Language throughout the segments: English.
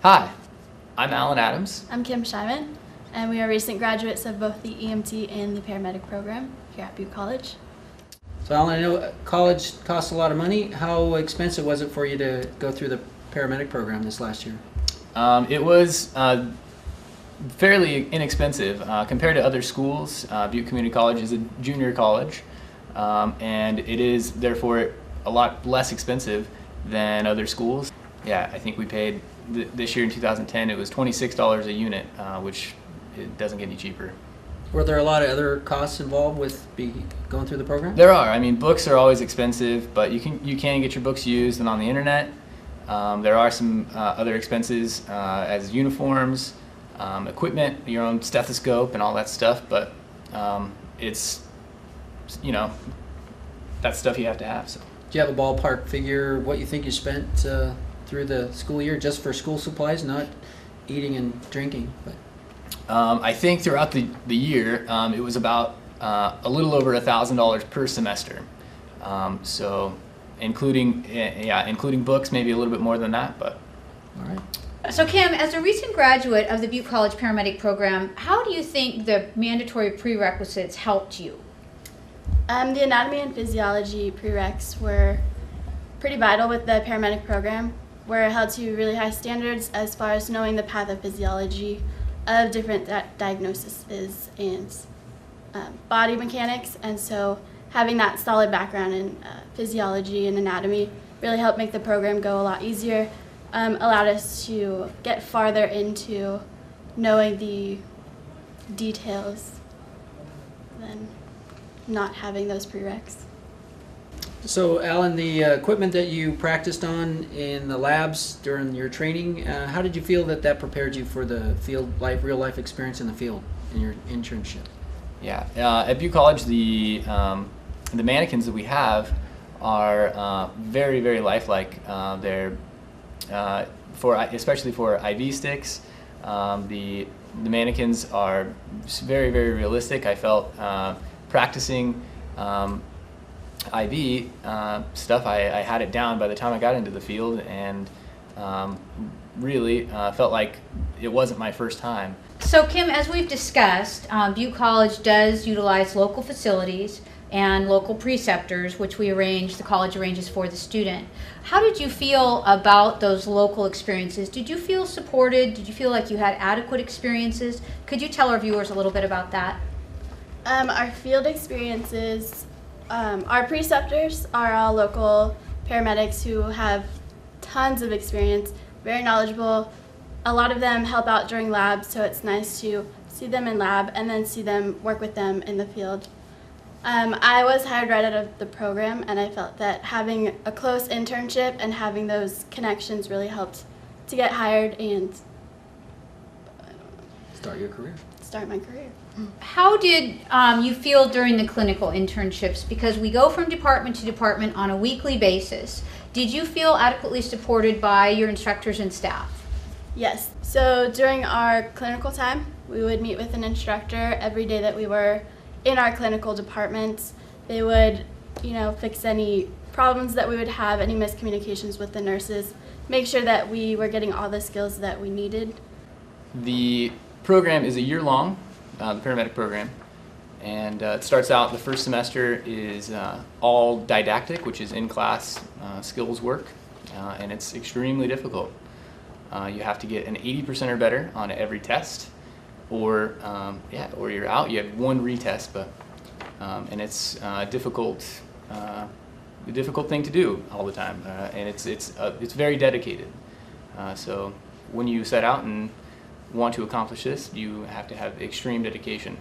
Hi, I'm Alan Adams. I'm Kim Scheiman, and we are recent graduates of both the EMT and the paramedic program here at Butte College. So Alan, I know college costs a lot of money. How expensive was it for you to go through the paramedic program this last year? It was fairly inexpensive compared to other schools. Butte Community College is a junior college, and it is therefore a lot less expensive than other schools. Yeah, I think we paid this year in 2010 it was $26 a unit, which it doesn't get any cheaper. Were there a lot of other costs involved with going through the program? There are. I mean, books are always expensive, but you can get your books used and on the internet. There are some other expenses as uniforms, equipment, your own stethoscope, and all that stuff. But it's, that's stuff you have to have. So. Do you have a ballpark figure what you think you spent through the school year just for school supplies, not eating and drinking? But I think throughout the year it was about a little over $1,000 per semester. So including books, maybe a little bit more than that, but. All right. So Kim, as a recent graduate of the Butte College paramedic program, how do you think the mandatory prerequisites helped you? The anatomy and physiology prereqs were pretty vital with the paramedic program. We're held to really high standards as far as knowing the pathophysiology of different diagnoses and body mechanics, and so having that solid background in physiology and anatomy really helped make the program go a lot easier, allowed us to get farther into knowing the details than not having those prereqs. So Alan, the equipment that you practiced on in the labs during your training, how did you feel that prepared you for the real life experience in the field in your internship? Yeah, at Butte College, the mannequins that we have are very, very lifelike. They're especially for IV sticks. The mannequins are very, very realistic. I felt practicing IV stuff, I had it down by the time I got into the field, and really felt like it wasn't my first time. So Kim, as we've discussed, Butte College does utilize local facilities and local preceptors, which the college arranges for the student. How did you feel about those local experiences? Did you feel supported? Did you feel like you had adequate experiences? Could you tell our viewers a little bit about that? Our field experiences, our preceptors are all local paramedics who have tons of experience, very knowledgeable. A lot of them help out during labs, so it's nice to see them in lab and then see them work with them in the field. I was hired right out of the program, and I felt that having a close internship and having those connections really helped to get hired and Start your career. Start my career. How did you feel during the clinical internships? Because we go from department to department on a weekly basis. Did you feel adequately supported by your instructors and staff? Yes. So during our clinical time, we would meet with an instructor every day that we were in our clinical departments. They would, fix any problems that we would have, any miscommunications with the nurses, make sure that we were getting all the skills that we needed. The program is a year long, the paramedic program, and it starts out, the first semester is all didactic, which is in-class skills work, and it's extremely difficult. You have to get an 80% or better on every test, or you're out. You have one retest, but and it's a difficult thing to do all the time, and it's very dedicated. So when you set out and want to accomplish this, you have to have extreme dedication.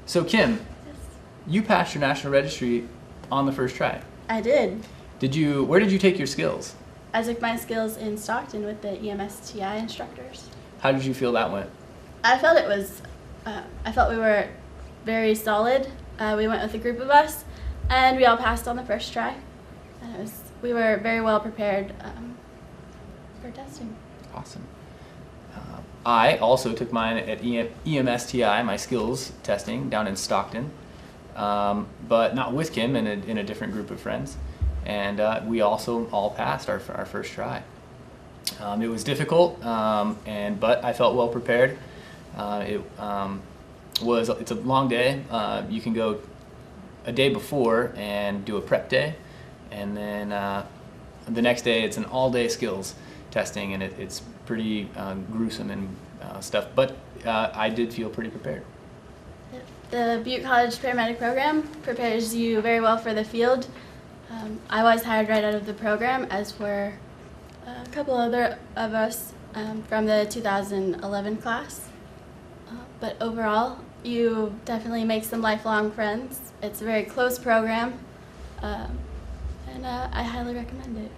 So Kim, Yes. you passed your national registry on the first try. I did. Where did you take your skills? I took my skills in Stockton with the EMS TI instructors. How did you feel that went? I felt we were very solid. We went with a group of us, and we all passed on the first try. And we were very well prepared for testing. Awesome. I also took mine at EMS TI, my skills testing, down in Stockton, but not with Kim, in a different group of friends. And we also all passed our first try. It was difficult, but I felt well prepared. It's a long day. You can go a day before and do a prep day, and then the next day it's an all-day skills testing, and it's pretty gruesome and stuff. But I did feel pretty prepared. The Butte College paramedic program prepares you very well for the field. I was hired right out of the program, as were a couple other of us from the 2011 class. But overall, you definitely make some lifelong friends. It's a very close program, and I highly recommend it.